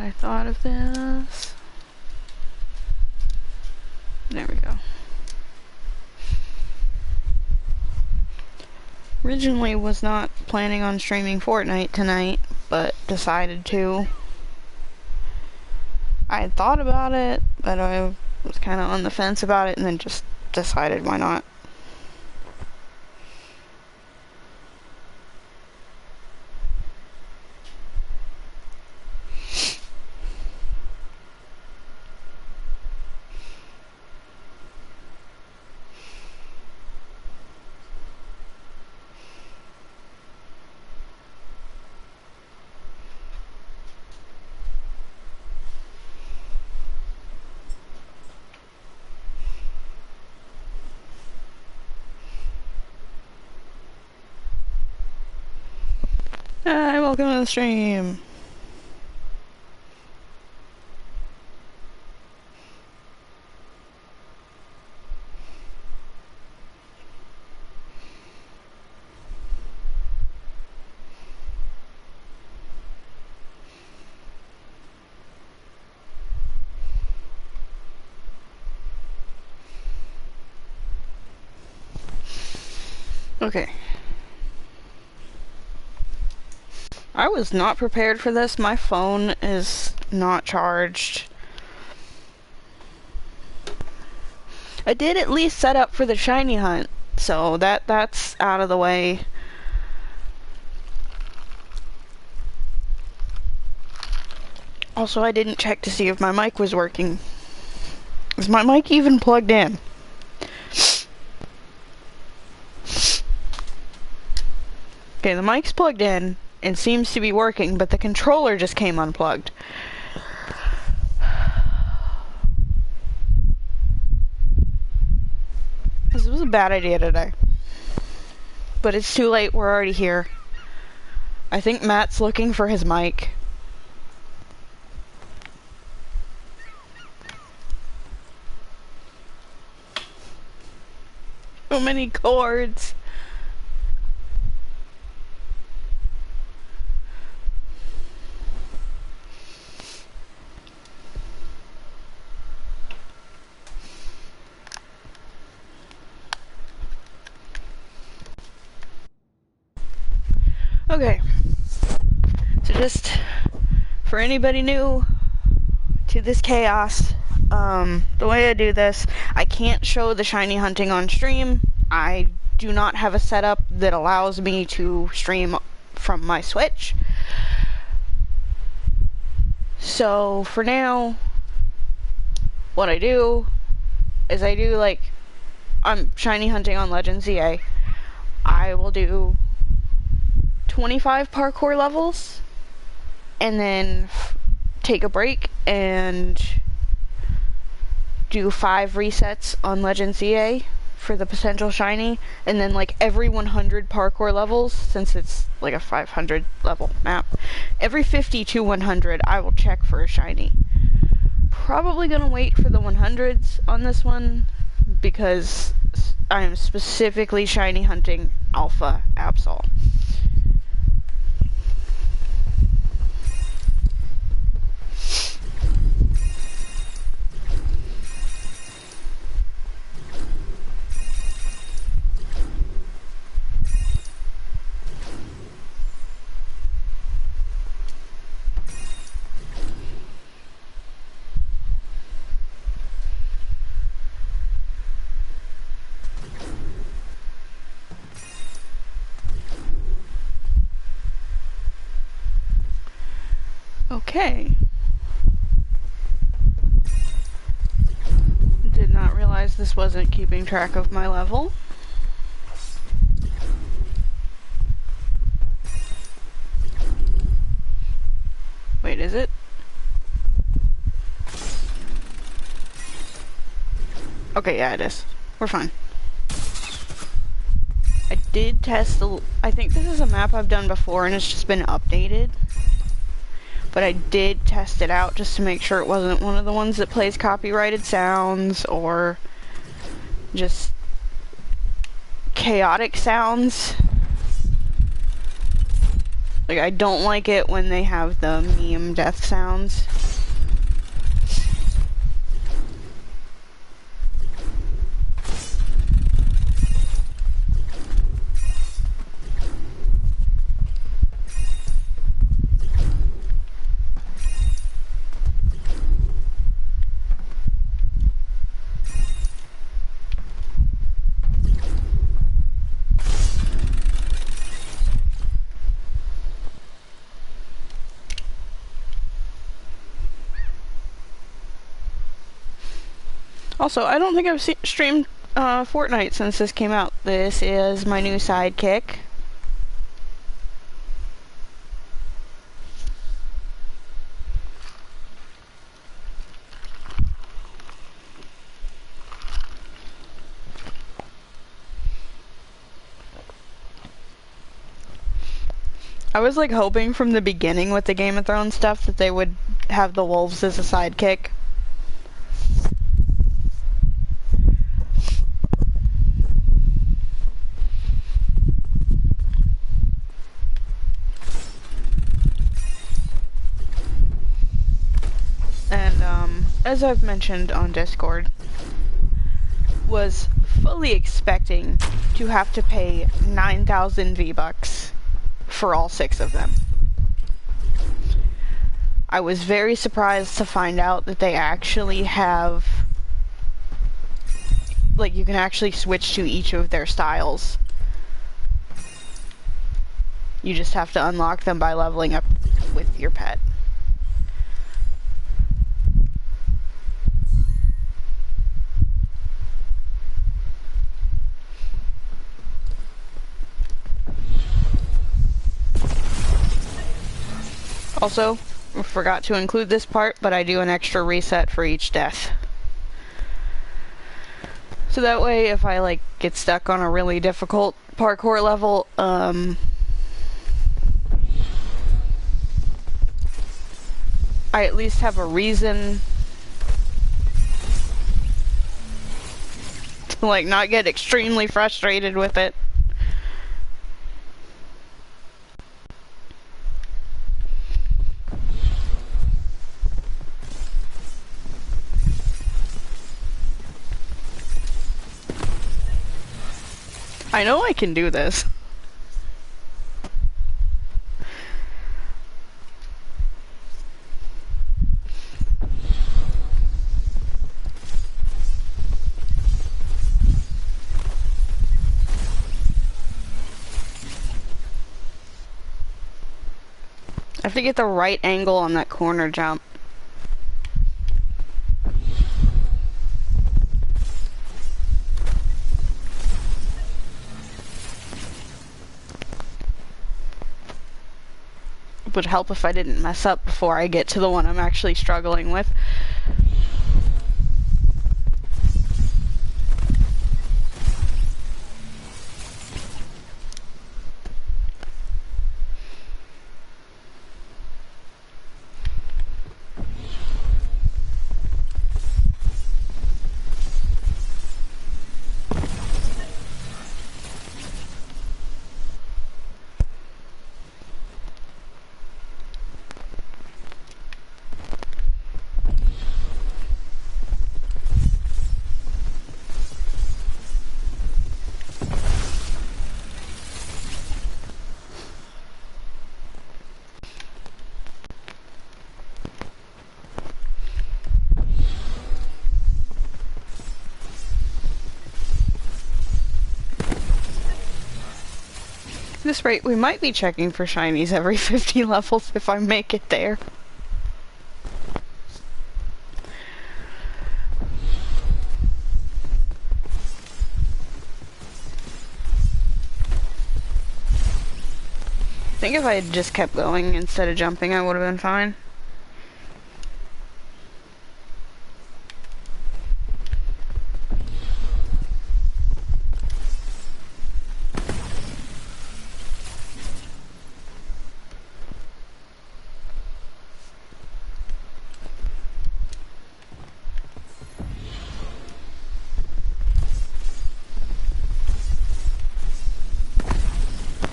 I thought of this. There we go. Originally was not planning on streaming Fortnite tonight, but decided to. I had thought about it, but I was kind of on the fence about it, and then just decided why not. Hi, welcome to the stream. Okay. I was not prepared for this. My phone is not charged. I did at least set up for the shiny hunt, so that's out of the way. Also, I didn't check to see if my mic was working. Is my mic even plugged in? Okay, the mic's plugged in and seems to be working, but the controller just came unplugged. This was a bad idea today. But it's too late, we're already here. I think Matt's looking for his mic. So many cords. Okay, so just for anybody new to this chaos, the way I do this, I can't show the shiny hunting on stream. I do not have a setup that allows me to stream from my Switch. So for now, what I do is I'm shiny hunting on Legends EA. I will do 25 parkour levels and then take a break and do 5 resets on Legends EA for the potential shiny, and then like every 100 parkour levels, since it's like a 500 level map, every 50 to 100 I will check for a shiny. Probably gonna wait for the 100s on this one because I am specifically shiny hunting Alpha Absol. Okay. Did not realize this wasn't keeping track of my level. Wait, is it? Okay, yeah, it is. We're fine. I did test I think this is a map I've done before and it's just been updated. But I did test it out just to make sure it wasn't one of the ones that plays copyrighted sounds or just chaotic sounds. Like, I don't like it when they have the meme death sounds. Also, I don't think I've streamed Fortnite since this came out. This is my new sidekick. I was like hoping from the beginning with the Game of Thrones stuff that they would have the wolves as a sidekick. And as I've mentioned on Discord, was fully expecting to have to pay 9,000 V-Bucks for all 6 of them. I was very surprised to find out that they actually have, like, you can actually switch to each of their styles. You just have to unlock them by leveling up with your pet. Also, forgot to include this part, but I do an extra reset for each death. So that way, if I, like, get stuck on a really difficult parkour level, I at least have a reason to, like, not get extremely frustrated with it. I know I can do this. I have to get the right angle on that corner jump. It would help if I didn't mess up before I get to the one I'm actually struggling with. At this rate, we might be checking for shinies every 50 levels if I make it there. I think if I had just kept going instead of jumping, I would have been fine.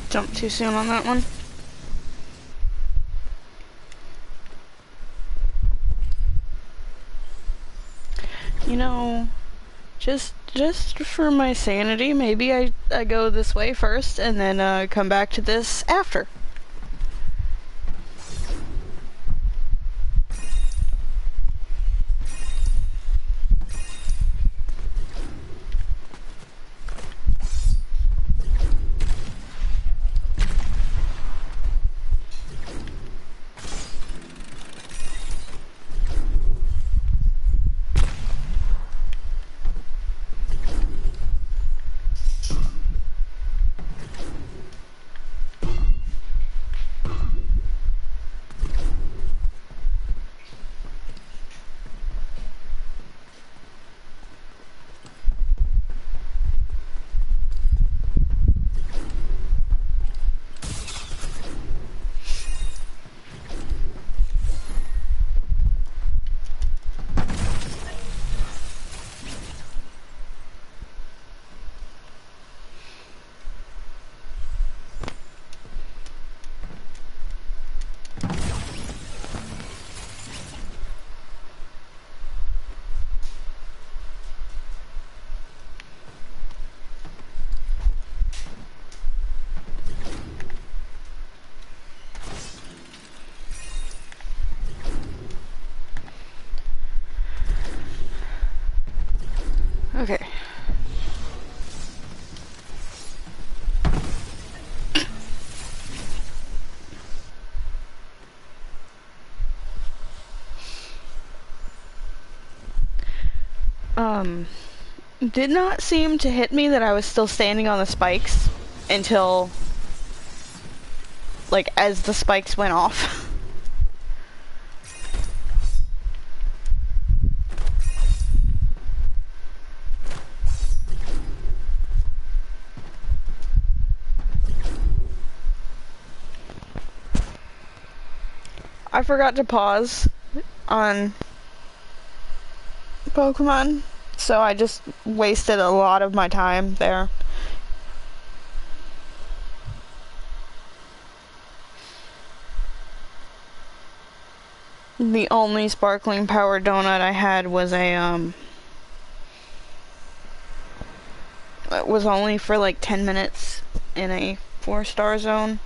Jumped too soon on that one. you know, just for my sanity, maybe I go this way first and then come back to this after. Okay. Did not seem to hit me that I was still standing on the spikes until, like, as the spikes went off. I forgot to pause on Pokemon, so I just wasted a lot of my time there. The only sparkling power donut I had was a it was only for like 10 minutes in a 4-star zone.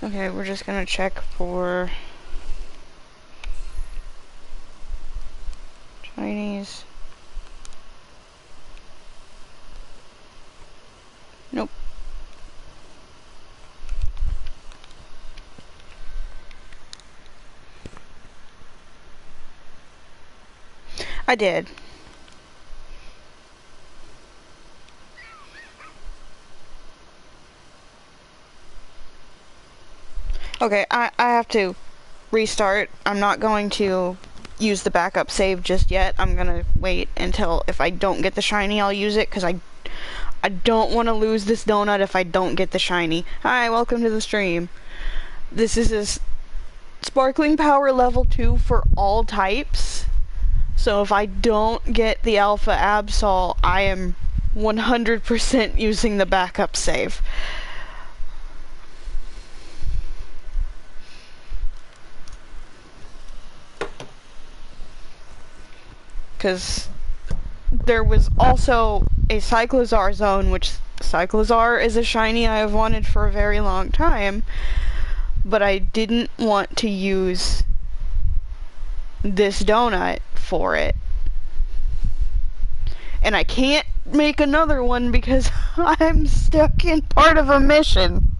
Okay, we're just gonna check for Chinese. Nope. I did. Okay, I have to restart. I'm not going to use the backup save just yet. I'm gonna wait until if I don't get the shiny, I'll use it, because I don't want to lose this donut if I don't get the shiny. Hi, welcome to the stream. This is a sparkling power level 2 for all types. So if I don't get the alpha absol, I am 100% using the backup save. Because there was also a Cyclozar zone, which Cyclozar is a shiny I have wanted for a very long time, but I didn't want to use this donut for it. And I can't make another one because I'm stuck in part of a mission.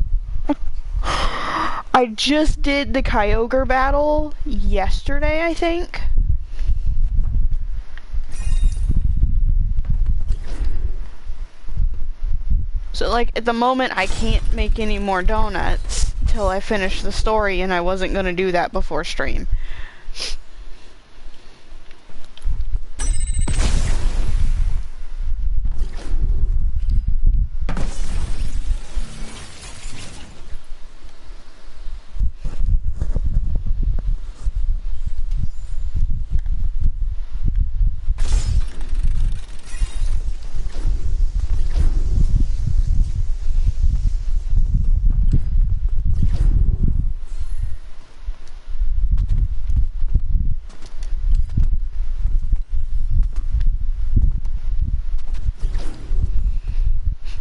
I just did the Kyogre battle yesterday, I think. So, like, at the moment, I can't make any more donuts till I finish the story, and I wasn't gonna do that before stream.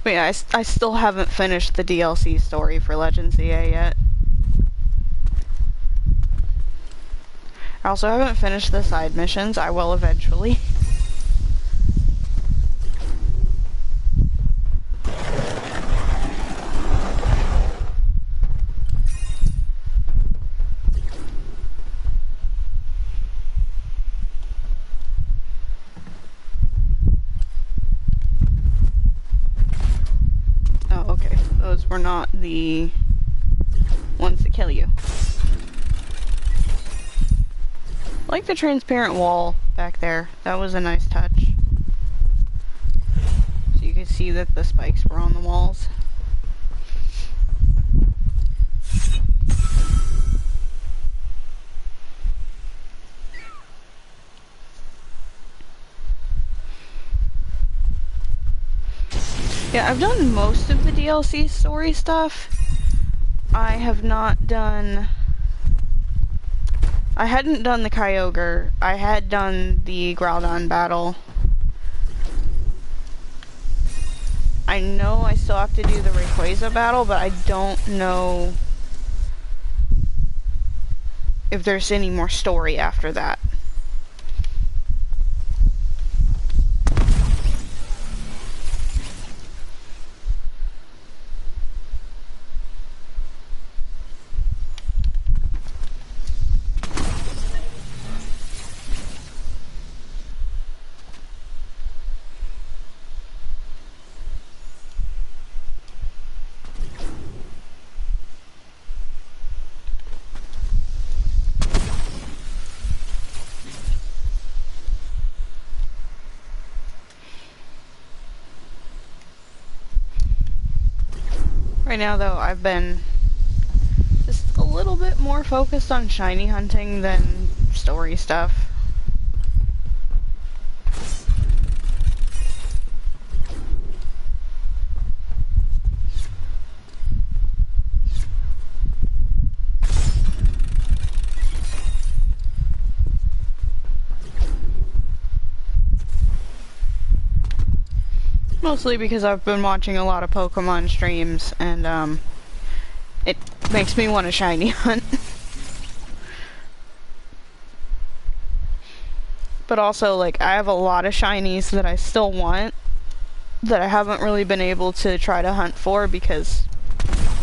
But yeah, I still haven't finished the DLC story for Legends EA yet. I also haven't finished the side missions. I will eventually. Oh, okay. Those were not the ones that kill you. I like the transparent wall back there. That was a nice touch. So you could see that the spikes were on the walls. Yeah, I've done most of the DLC story stuff. I have not done... I hadn't done the Kyogre. I had done the Groudon battle. I know I still have to do the Rayquaza battle, but I don't know if there's any more story after that. Right now, though, I've been just a little bit more focused on shiny hunting than story stuff. Mostly because I've been watching a lot of Pokemon streams, and, it makes me want to shiny hunt. But also, like, I have a lot of shinies that I still want, that I haven't really been able to try to hunt for because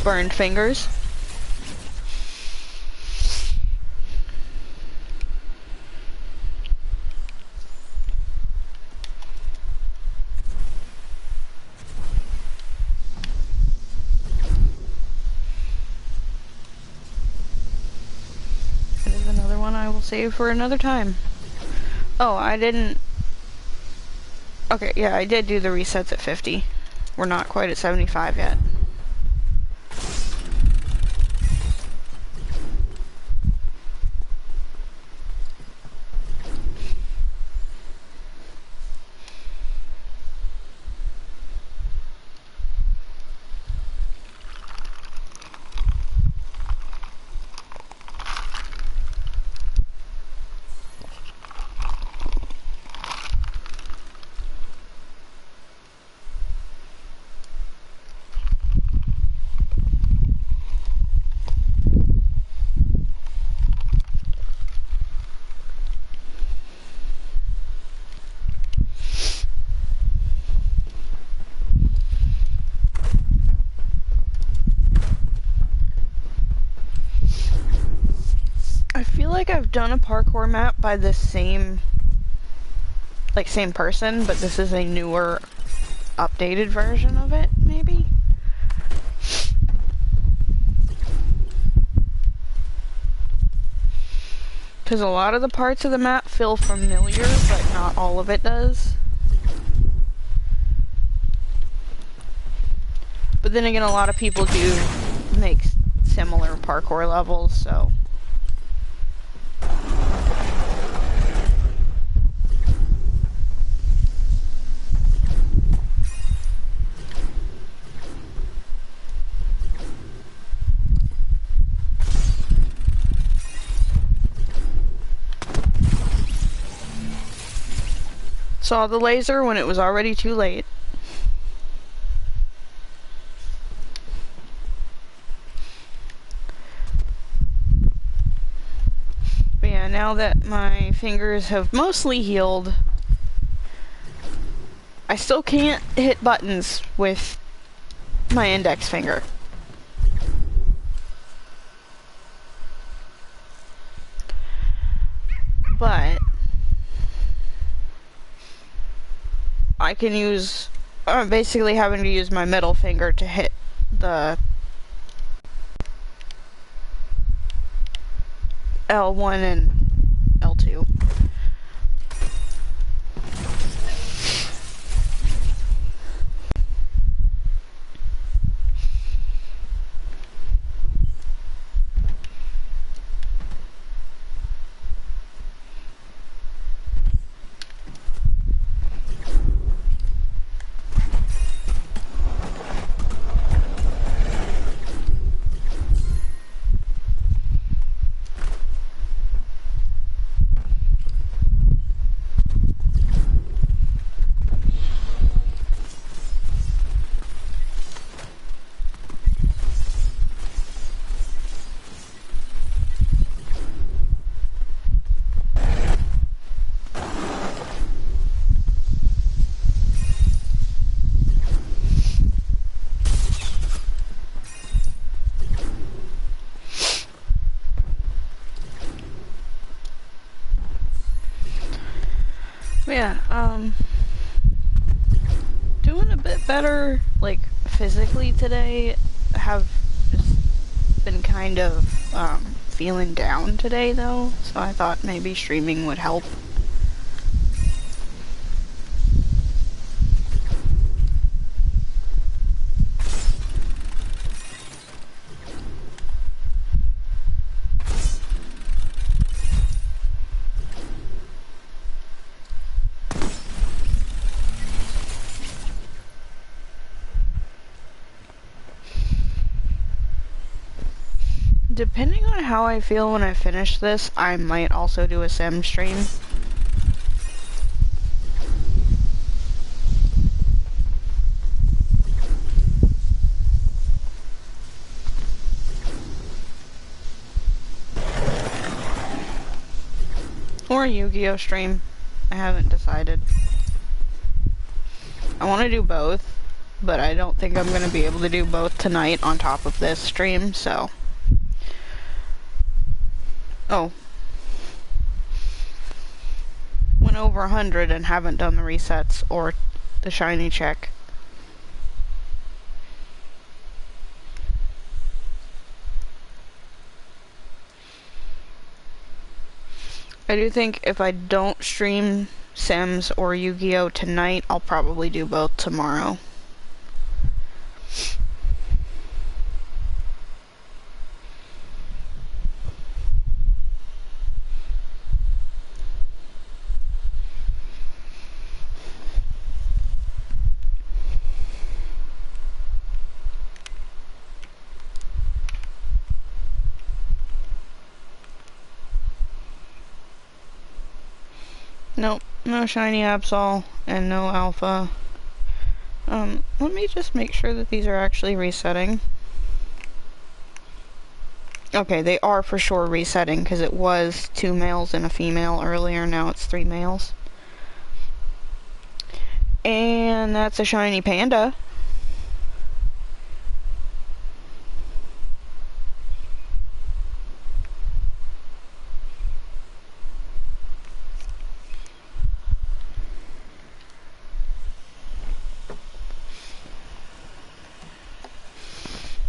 burned fingers. Save for another time. Oh, I didn't... Okay, yeah, I did do the resets at 50. We're not quite at 75 yet. I feel like I've done a parkour map by the same person, but this is a newer, updated version of it, maybe? Because a lot of the parts of the map feel familiar, but not all of it does. But then again, a lot of people do make similar parkour levels, so... Saw the laser when it was already too late. now that my fingers have mostly healed, I still can't hit buttons with my index finger. But I can use, I'm basically having to use my middle finger to hit the L1 and L2. Yeah, doing a bit better, like, physically today. Have just been kind of, feeling down today, though, so I thought maybe streaming would help. Depending on how I feel when I finish this, I might also do a sim stream. Or a Yu-Gi-Oh stream. I haven't decided. I want to do both, but I don't think I'm going to be able to do both tonight on top of this stream, so... Oh. Went over 100 and haven't done the resets or the shiny check. I do think if I don't stream Sims or Yu-Gi-Oh tonight, I'll probably do both tomorrow. Nope, no shiny absol and no alpha. Let me just make sure that these are actually resetting. Okay, they are for sure resetting because it was 2 males and a female earlier, now it's 3 males. And that's a shiny panda.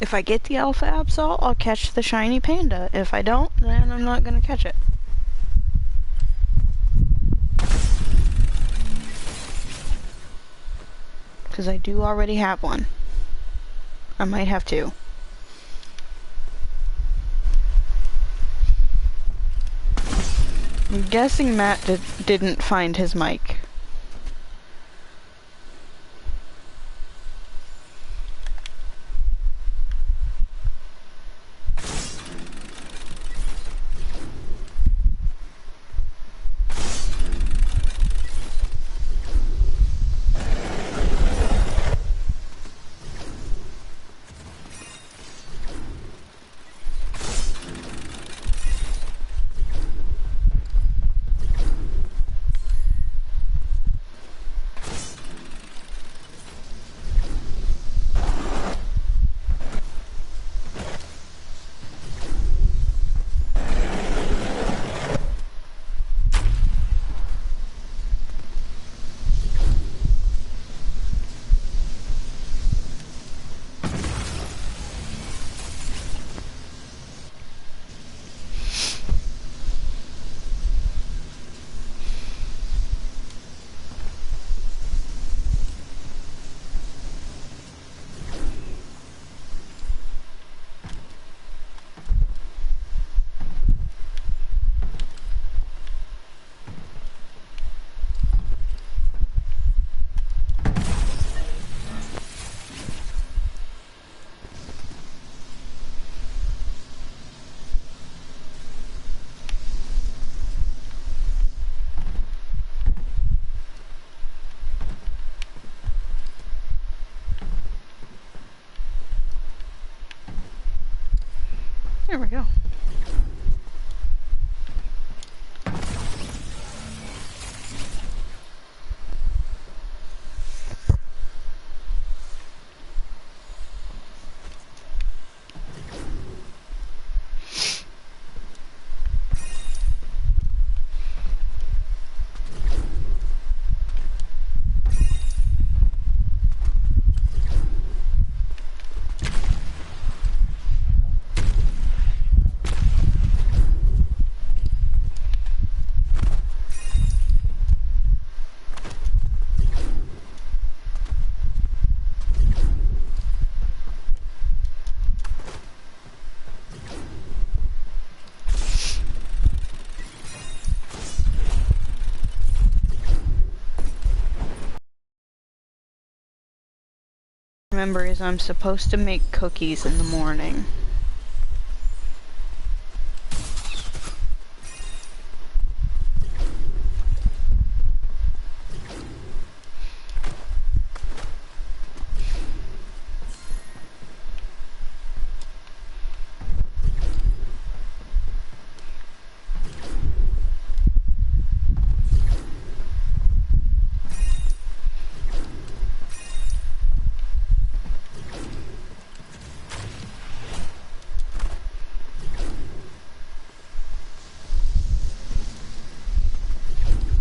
If I get the alpha absol, I'll catch the shiny panda. If I don't, then I'm not gonna catch it. Because I do already have one. I might have two. I'm guessing Matt didn't find his mic. There we go. Remember is I'm supposed to make cookies in the morning.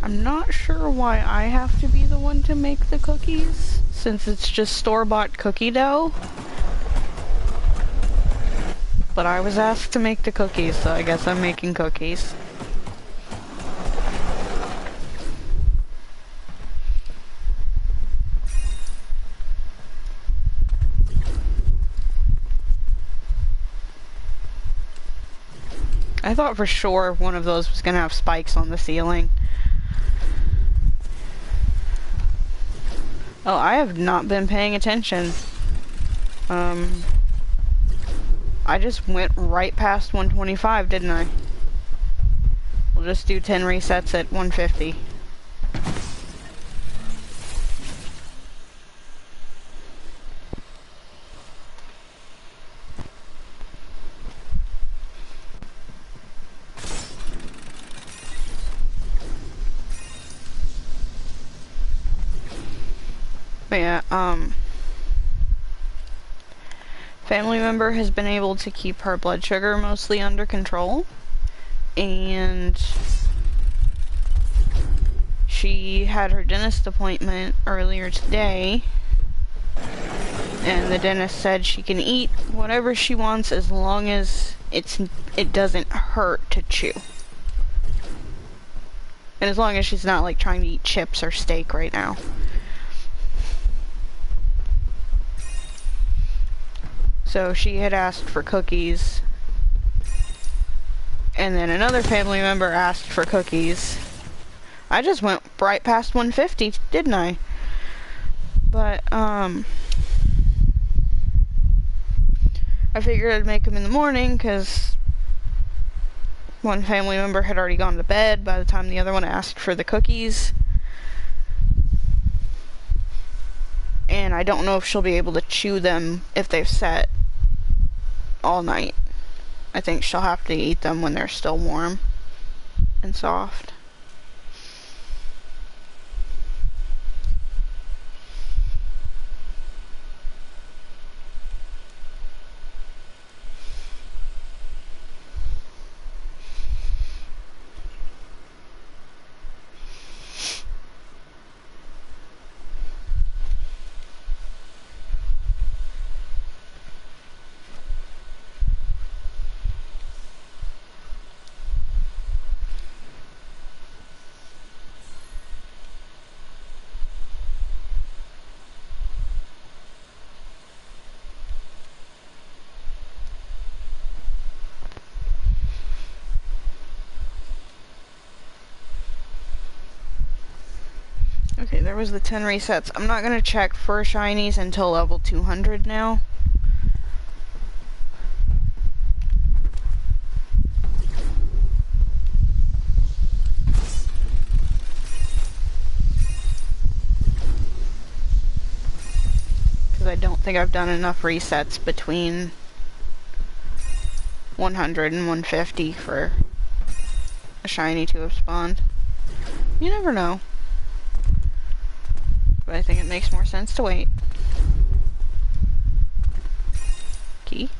I'm not sure why I have to be the one to make the cookies, since it's just store-bought cookie dough. But I was asked to make the cookies, so I guess I'm making cookies. I thought for sure one of those was gonna have spikes on the ceiling. Oh, I have not been paying attention. I just went right past 125, didn't I? We'll just do 10 resets at 150. But yeah, family member has been able to keep her blood sugar mostly under control, and she had her dentist appointment earlier today, and the dentist said she can eat whatever she wants as long as it doesn't hurt to chew. And as long as she's not like trying to eat chips or steak right now. So she had asked for cookies, and then another family member asked for cookies. I just went right past 150, didn't I? But, I figured I'd make them in the morning, because one family member had already gone to bed by the time the other one asked for the cookies. And I don't know if she'll be able to chew them if they've set all night. I think she'll have to eat them when they're still warm and soft. Okay, there was the 10 resets. I'm not gonna check for shinies until level 200 now. Because I don't think I've done enough resets between 100 and 150 for a shiny to have spawned. You never know. But I think it makes more sense to wait. Key.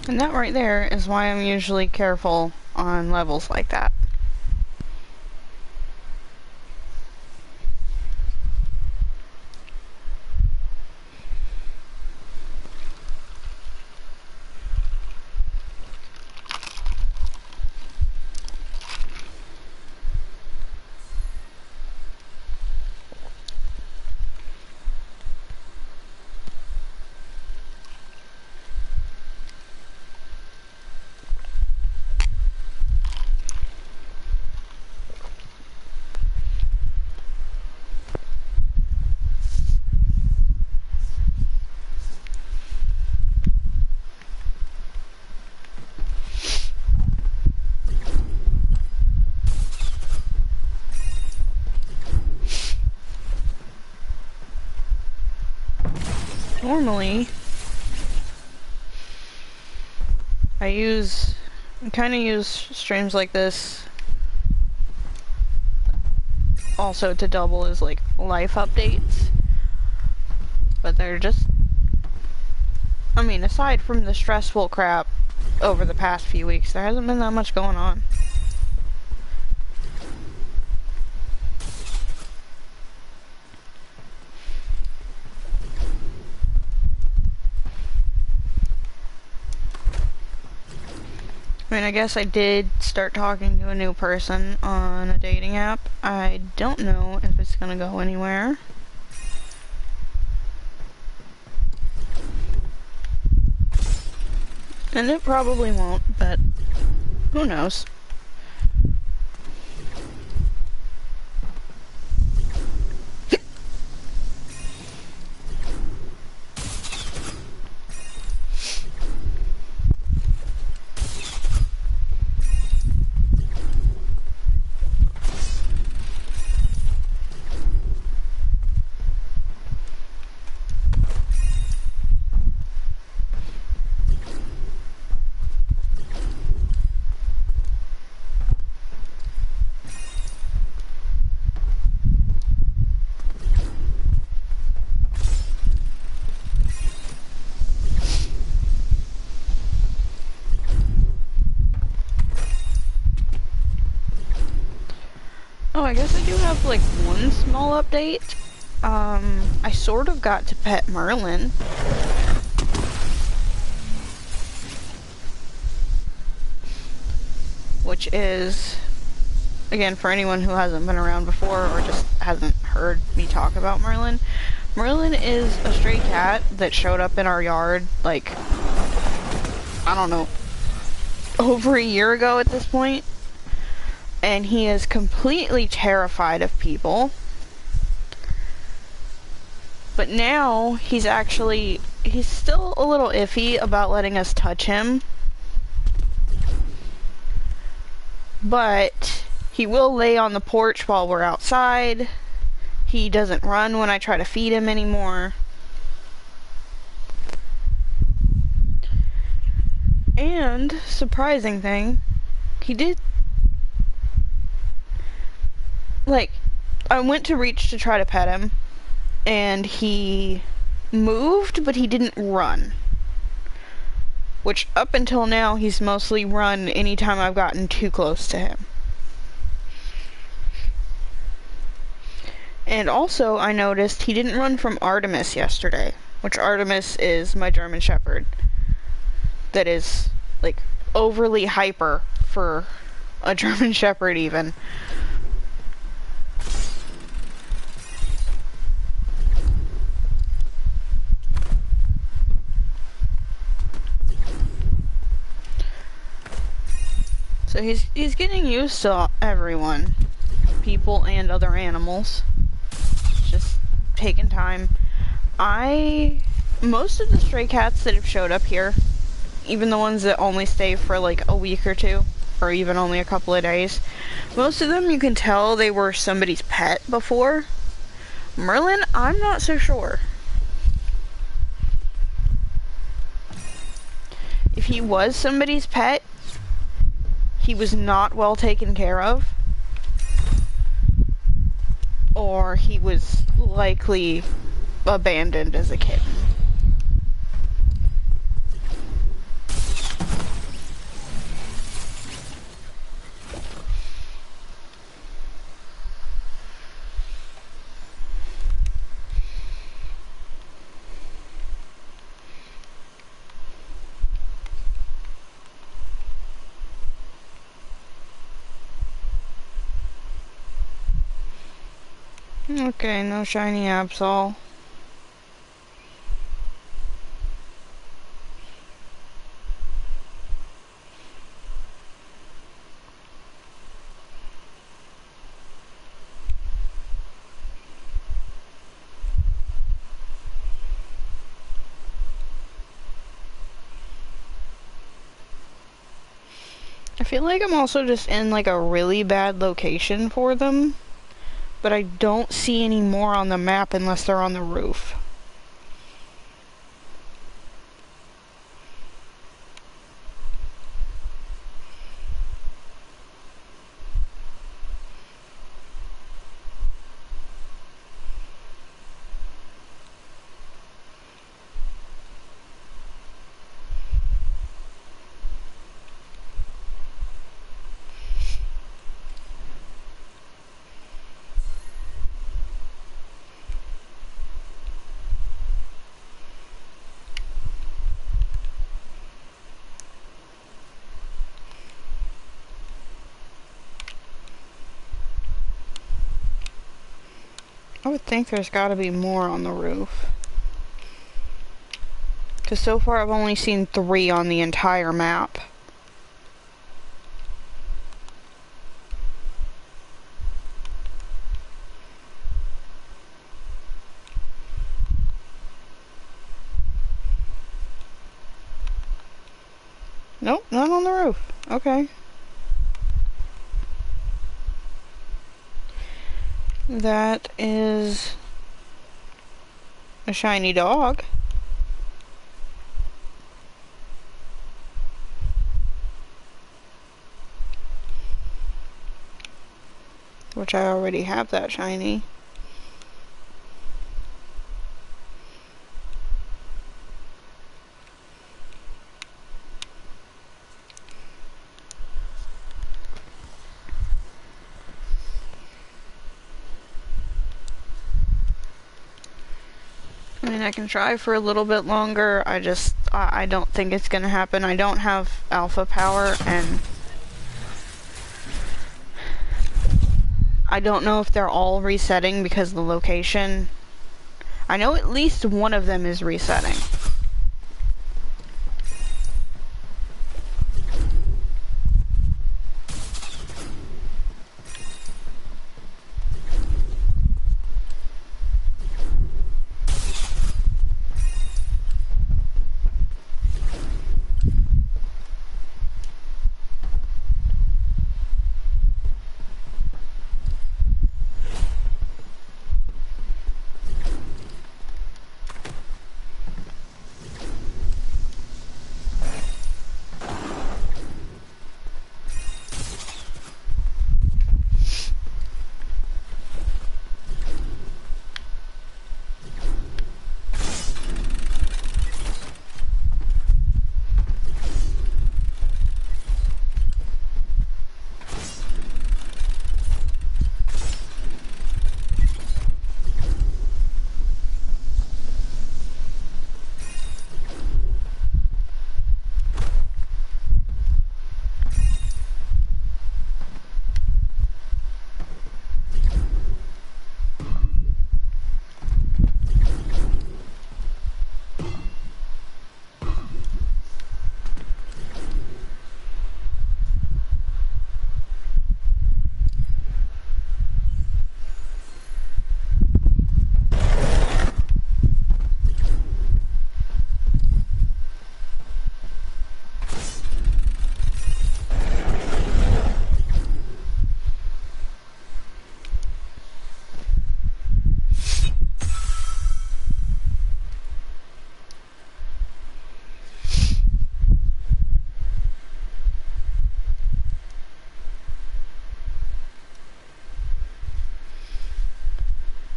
And that right there is why I'm usually careful on levels like that. Normally, I kind of use streams like this also to double as like life updates, but they're just, I mean, aside from the stressful crap over the past few weeks, there hasn't been that much going on. I mean, I guess I did start talking to a new person on a dating app. I don't know if it's gonna go anywhere. And it probably won't, but who knows? Oh, I guess I do have like one small update. I sort of got to pet Merlin. Which is, again, for anyone who hasn't been around before or just hasn't heard me talk about Merlin, Merlin is a stray cat that showed up in our yard like I don't know, over a year ago at this point, and he is completely terrified of people. But now he's still a little iffy about letting us touch him. But he will lay on the porch while we're outside. He doesn't run when I try to feed him anymore. And, surprising thing, he did, like, I went to reach to try to pet him, and he moved, but he didn't run. Which, up until now, he's mostly run anytime I've gotten too close to him. And also, I noticed he didn't run from Artemis yesterday, which Artemis is my German Shepherd. That is, like, overly hyper for a German Shepherd even. So he's getting used to everyone, people and other animals. It's just taking time. Most of the stray cats that have showed up here, even the ones that only stay for like a week or two, or even only a couple of days, most of them you can tell they were somebody's pet before. Merlin, I'm not so sure. If he was somebody's pet, he was not well taken care of, or he was likely abandoned as a kitten. Okay, no shiny absol. I feel like I'm also just in like a really bad location for them. But I don't see any more on the map unless they're on the roof. I would think there's gotta be more on the roof. Because so far I've only seen 3 on the entire map. Nope, not on the roof. Okay. That is a shiny dog. Which I already have that shiny. I mean, I can try for a little bit longer. I don't think it's gonna happen. I don't have alpha power, and I don't know if they're all resetting because of the location. I know at least one of them is resetting.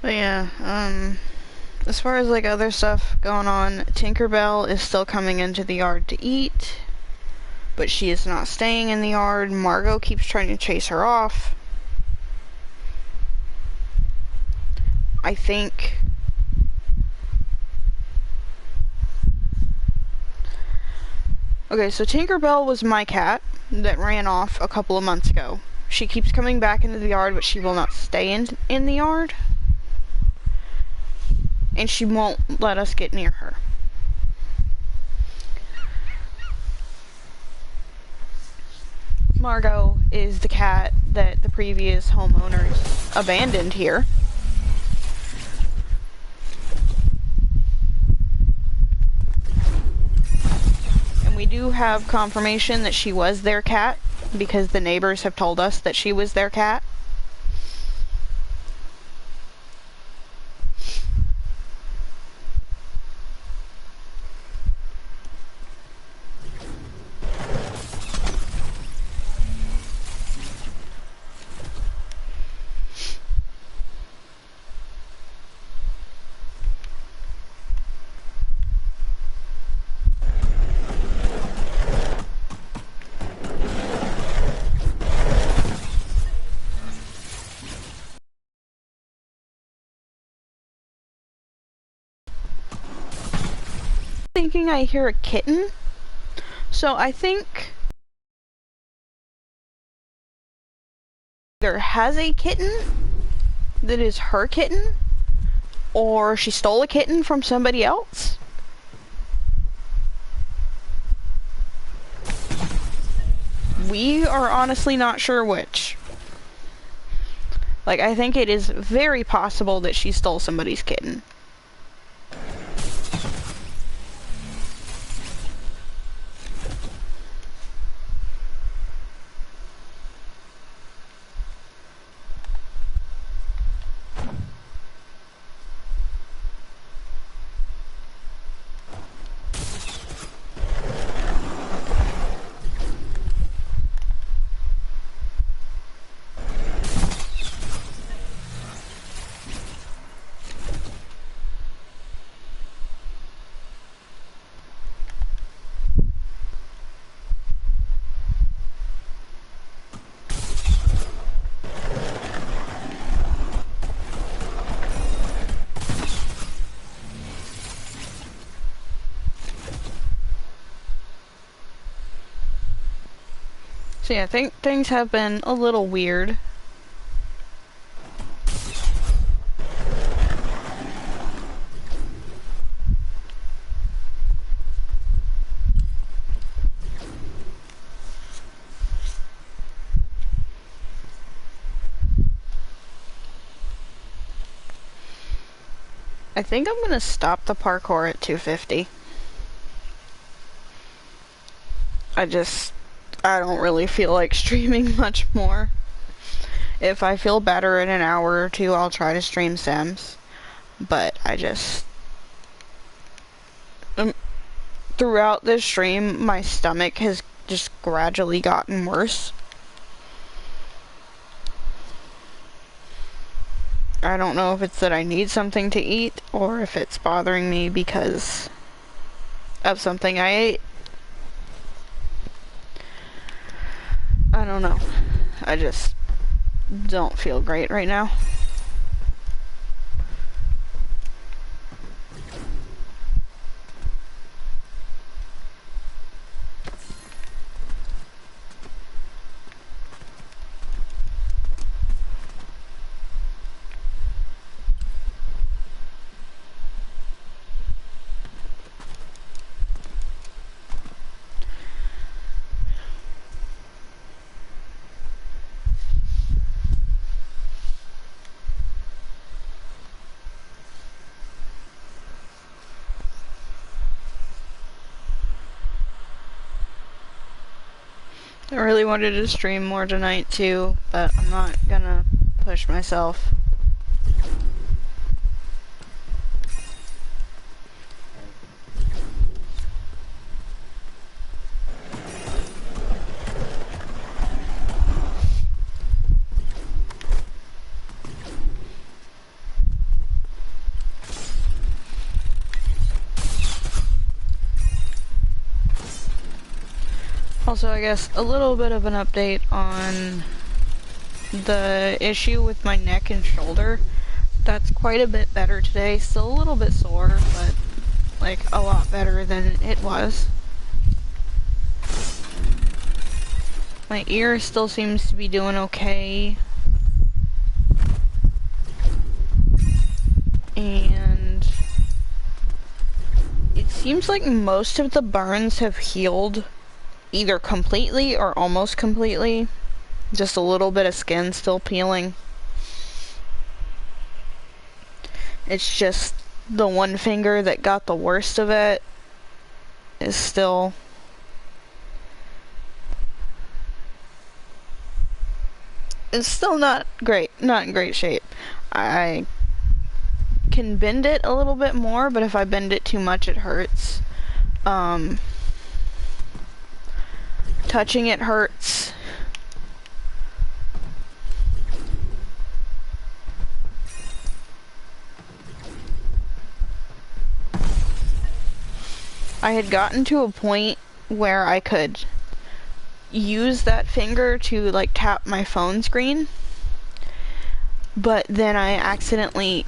But yeah, as far as like other stuff going on, Tinkerbell is still coming into the yard to eat, but she is not staying in the yard. Margot keeps trying to chase her off. I think okay, so Tinkerbell was my cat that ran off a couple of months ago. She keeps coming back into the yard, but she will not stay in the yard. And she won't let us get near her. Margot is the cat that the previous homeowners abandoned here. And we do have confirmation that she was their cat, because the neighbors have told us that she was their cat. Thinking I hear a kitten, so I think either has a kitten that is her kitten, or she stole a kitten from somebody else. We are honestly not sure which. Like, I think it is very possible that she stole somebody's kitten. So yeah, I think things have been a little weird. I think I'm gonna stop the parkour at 250. I don't really feel like streaming much more. If I feel better in an hour or two, I'll try to stream Sims. But throughout this stream, my stomach has just gradually gotten worse. I don't know if it's that I need something to eat, or if it's bothering me because of something I ate. I don't know. I just don't feel great right now. I really wanted to stream more tonight too, but I'm not gonna push myself. Also, I guess a little bit of an update on the issue with my neck and shoulder. That's quite a bit better today. Still a little bit sore, but like a lot better than it was. My ear still seems to be doing okay. And it seems like most of the burns have healed either completely or almost completely. Just a little bit of skin still peeling. It's just the one finger that got the worst of it is still not great, not in great shape. I can bend it a little bit more, but if I bend it too much it hurts. Touching it hurts. I had gotten to a point where I could use that finger to like tap my phone screen, but then I accidentally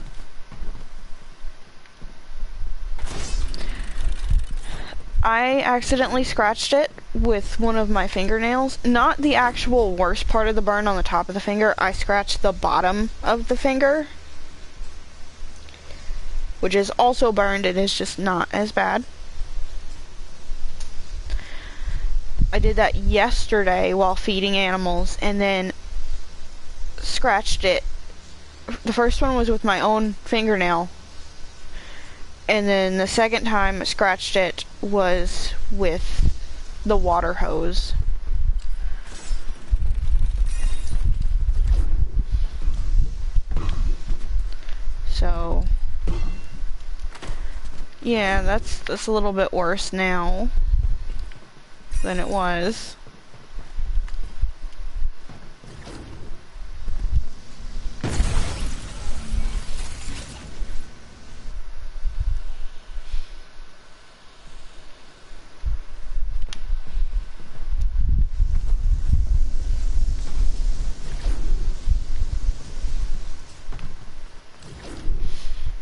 scratched it with one of my fingernails. Not the actual worst part of the burn on the top of the finger, I scratched the bottom of the finger, which is also burned. It is just not as bad. I did that yesterday while feeding animals, and then scratched it. The first one was with my own fingernail, and then the second time I scratched it was with the water hose. So yeah, that's a little bit worse now than it was.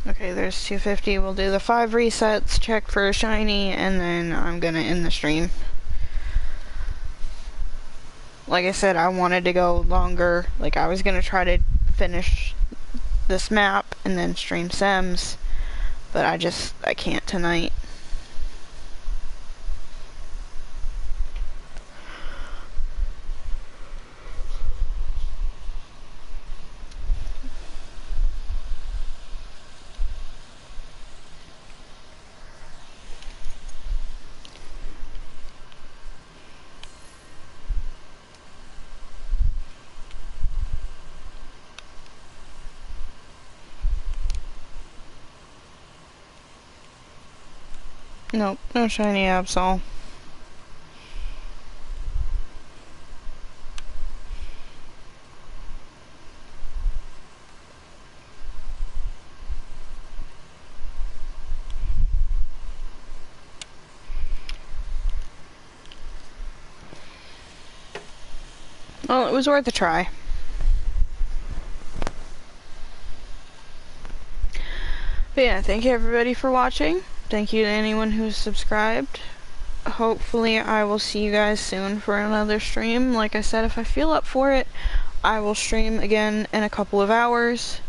Okay, there's 250. We'll do the 5 resets, check for a shiny, and then I'm gonna end the stream. Like I said, I wanted to go longer. Like, I was gonna try to finish this map and then stream Sims, but I can't tonight. Nope, no shiny absol. Well, it was worth a try. But yeah, thank you everybody for watching. Thank you to anyone who's subscribed. Hopefully I will see you guys soon for another stream. Like I said, if I feel up for it, I will stream again in a couple of hours.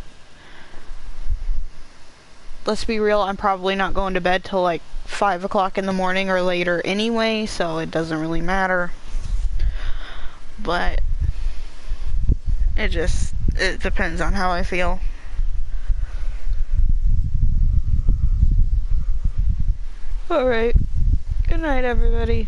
Let's be real, I'm probably not going to bed till like 5 o'clock in the morning or later anyway, so it doesn't really matter. But it depends on how I feel. Alright. Good night, everybody.